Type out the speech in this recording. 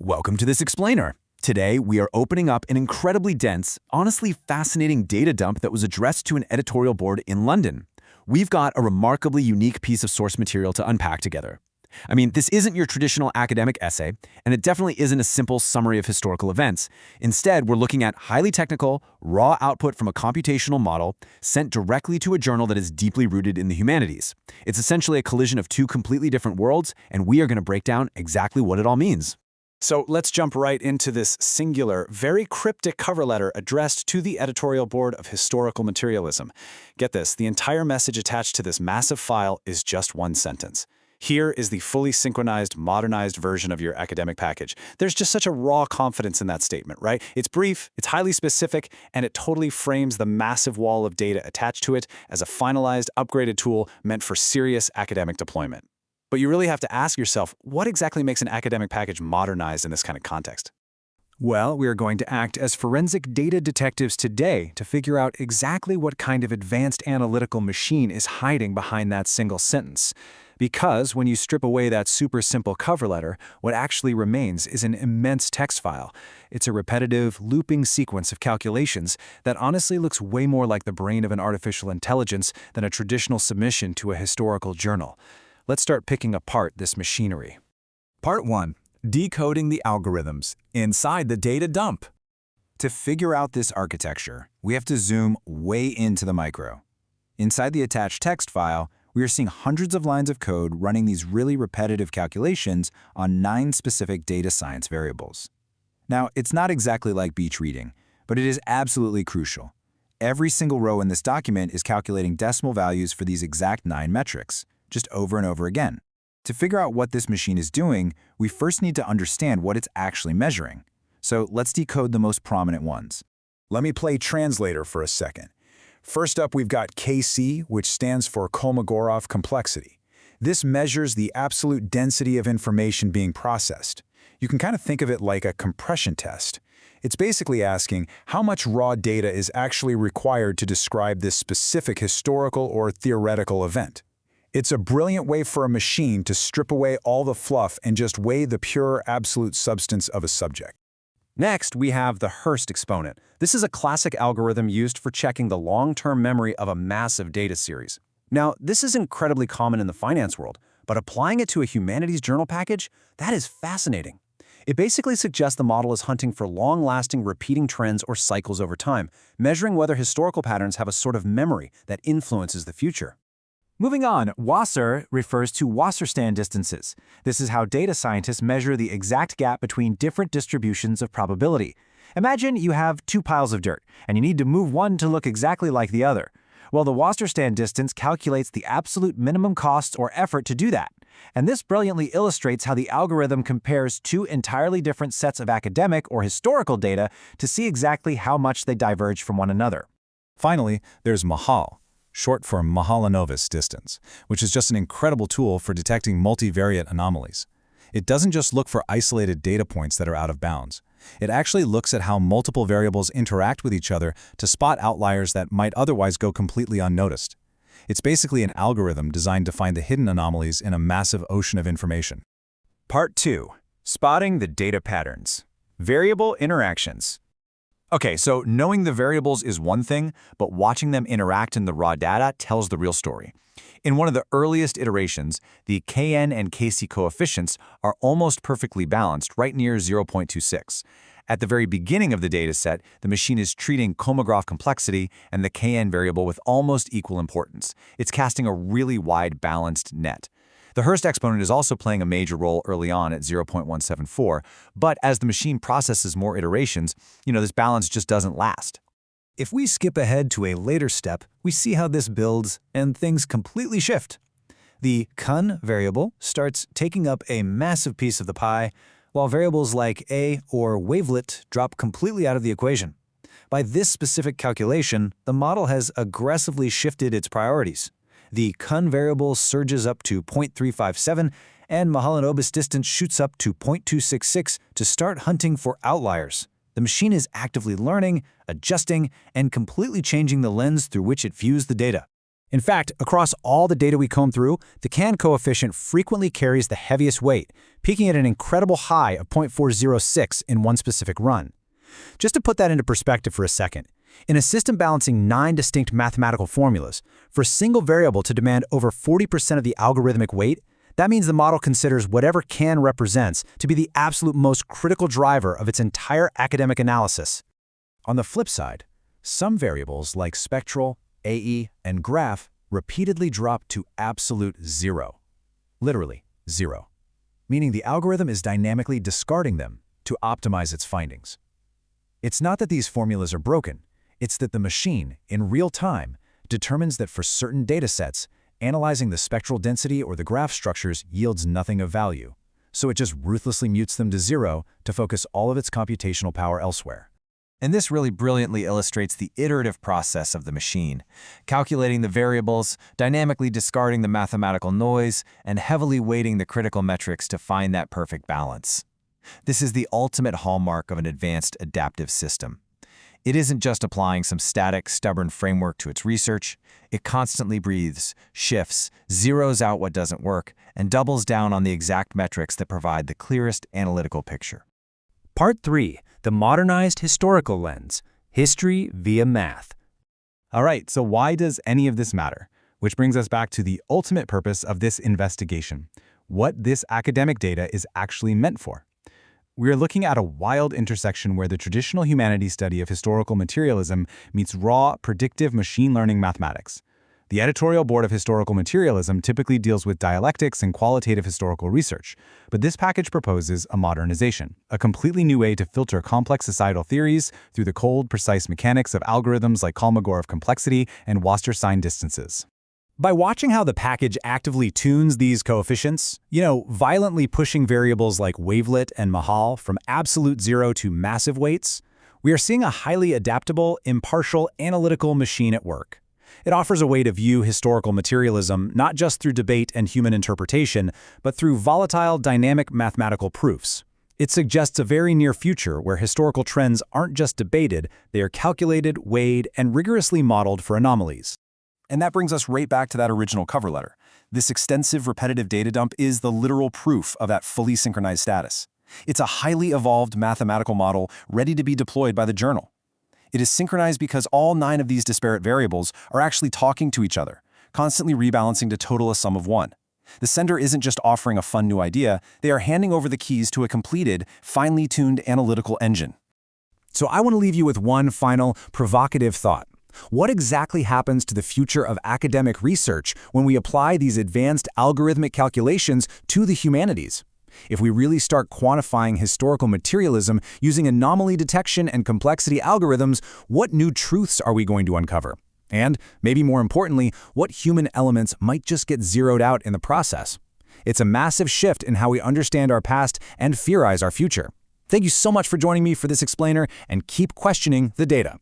Welcome to this explainer. Today, we are opening up an incredibly dense, honestly fascinating data dump that was addressed to an editorial board in London. We've got a remarkably unique piece of source material to unpack together. I mean, this isn't your traditional academic essay, and it definitely isn't a simple summary of historical events. Instead, we're looking at highly technical, raw output from a computational model sent directly to a journal that is deeply rooted in the humanities. It's essentially a collision of two completely different worlds, and we are going to break down exactly what it all means. So let's jump right into this singular, very cryptic cover letter addressed to the editorial board of historical materialism. Get this, the entire message attached to this massive file is just one sentence. Here is the fully synchronized, modernized version of your academic package. There's just such a raw confidence in that statement, right? It's brief, it's highly specific, and it totally frames the massive wall of data attached to it as a finalized, upgraded tool meant for serious academic deployment. But you really have to ask yourself, what exactly makes an academic package modernized in this kind of context? Well, we are going to act as forensic data detectives today to figure out exactly what kind of advanced analytical machine is hiding behind that single sentence. Because when you strip away that super simple cover letter, what actually remains is an immense text file. It's a repetitive, looping sequence of calculations that honestly looks way more like the brain of an artificial intelligence than a traditional submission to a historical journal. Let's start picking apart this machinery. Part 1. Decoding the algorithms inside the data dump. To figure out this architecture, we have to zoom way into the micro. Inside the attached text file, we are seeing hundreds of lines of code running these really repetitive calculations on 9 specific data science variables. Now, it's not exactly like beach reading, but it is absolutely crucial. Every single row in this document is calculating decimal values for these exact 9 metrics, just over and over again. To figure out what this machine is doing, we first need to understand what it's actually measuring. So let's decode the most prominent ones. Let me play translator for a second. First up, we've got KC, which stands for Kolmogorov complexity. This measures the absolute density of information being processed. You can kind of think of it like a compression test. It's basically asking how much raw data is actually required to describe this specific historical or theoretical event. It's a brilliant way for a machine to strip away all the fluff and just weigh the pure, absolute substance of a subject. Next, we have the Hurst exponent. This is a classic algorithm used for checking the long-term memory of a massive data series. Now, this is incredibly common in the finance world, but applying it to a humanities journal package, that is fascinating. It basically suggests the model is hunting for long-lasting repeating trends or cycles over time, measuring whether historical patterns have a sort of memory that influences the future. Moving on, Wasser refers to Wasserstand distances. This is how data scientists measure the exact gap between different distributions of probability. Imagine you have 2 piles of dirt, and you need to move one to look exactly like the other. Well, the Wasserstand distance calculates the absolute minimum cost or effort to do that. And this brilliantly illustrates how the algorithm compares 2 entirely different sets of academic or historical data to see exactly how much they diverge from one another. Finally, there's Mahal, short for Mahalanobis distance, which is just an incredible tool for detecting multivariate anomalies. It doesn't just look for isolated data points that are out of bounds. It actually looks at how multiple variables interact with each other to spot outliers that might otherwise go completely unnoticed. It's basically an algorithm designed to find the hidden anomalies in a massive ocean of information. Part 2. Spotting the data patterns. Variable interactions. Okay, so knowing the variables is one thing, but watching them interact in the raw data tells the real story. In one of the earliest iterations, the Kn and Kc coefficients are almost perfectly balanced, right near 0.26. At the very beginning of the dataset, the machine is treating Kolmogorov complexity and the Kn variable with almost equal importance. It's casting a really wide balanced net. The Hurst exponent is also playing a major role early on at 0.174, but as the machine processes more iterations, this balance just doesn't last. If we skip ahead to a later step, we see how this builds and things completely shift. The Kun variable starts taking up a massive piece of the pie, while variables like A or wavelet drop completely out of the equation. By this specific calculation, the model has aggressively shifted its priorities. The Kun variable surges up to 0.357, and Mahalanobis distance shoots up to 0.266 to start hunting for outliers. The machine is actively learning, adjusting, and completely changing the lens through which it views the data. In fact, across all the data we comb through, the CAN coefficient frequently carries the heaviest weight, peaking at an incredible high of 0.406 in one specific run. Just to put that into perspective for a second, in a system balancing 9 distinct mathematical formulas, for a single variable to demand over 40% of the algorithmic weight, that means the model considers whatever CAN represents to be the absolute most critical driver of its entire academic analysis. On the flip side, some variables like spectral, AE, and graph repeatedly drop to absolute zero. Literally, zero. Meaning the algorithm is dynamically discarding them to optimize its findings. It's not that these formulas are broken, it's that the machine, in real time, determines that for certain datasets, analyzing the spectral density or the graph structures yields nothing of value, so it just ruthlessly mutes them to zero to focus all of its computational power elsewhere. And this really brilliantly illustrates the iterative process of the machine, calculating the variables, dynamically discarding the mathematical noise, and heavily weighting the critical metrics to find that perfect balance. This is the ultimate hallmark of an advanced adaptive system. It isn't just applying some static, stubborn framework to its research. It constantly breathes, shifts, zeroes out what doesn't work, and doubles down on the exact metrics that provide the clearest analytical picture. Part 3. The Modernized Historical Lens. History via Math. All right, so why does any of this matter? Which brings us back to the ultimate purpose of this investigation, what this academic data is actually meant for. We are looking at a wild intersection where the traditional humanities study of historical materialism meets raw, predictive machine learning mathematics. The editorial board of historical materialism typically deals with dialectics and qualitative historical research, but this package proposes a modernization, a completely new way to filter complex societal theories through the cold, precise mechanics of algorithms like Kolmogorov complexity and Wasserstein distances. By watching how the package actively tunes these coefficients, violently pushing variables like wavelet and Mahal from absolute zero to massive weights, we are seeing a highly adaptable, impartial, analytical machine at work. It offers a way to view historical materialism not just through debate and human interpretation, but through volatile, dynamic mathematical proofs. It suggests a very near future where historical trends aren't just debated, they are calculated, weighed, and rigorously modeled for anomalies. And that brings us right back to that original cover letter. This extensive repetitive data dump is the literal proof of that fully synchronized status. It's a highly evolved mathematical model ready to be deployed by the journal. It is synchronized because all 9 of these disparate variables are actually talking to each other, constantly rebalancing to total a sum of 1. The sender isn't just offering a fun new idea, they are handing over the keys to a completed, finely tuned analytical engine. So I want to leave you with one final, provocative thought. What exactly happens to the future of academic research when we apply these advanced algorithmic calculations to the humanities? If we really start quantifying historical materialism using anomaly detection and complexity algorithms, what new truths are we going to uncover? And, maybe more importantly, what human elements might just get zeroed out in the process? It's a massive shift in how we understand our past and theorize our future. Thank you so much for joining me for this explainer, and keep questioning the data.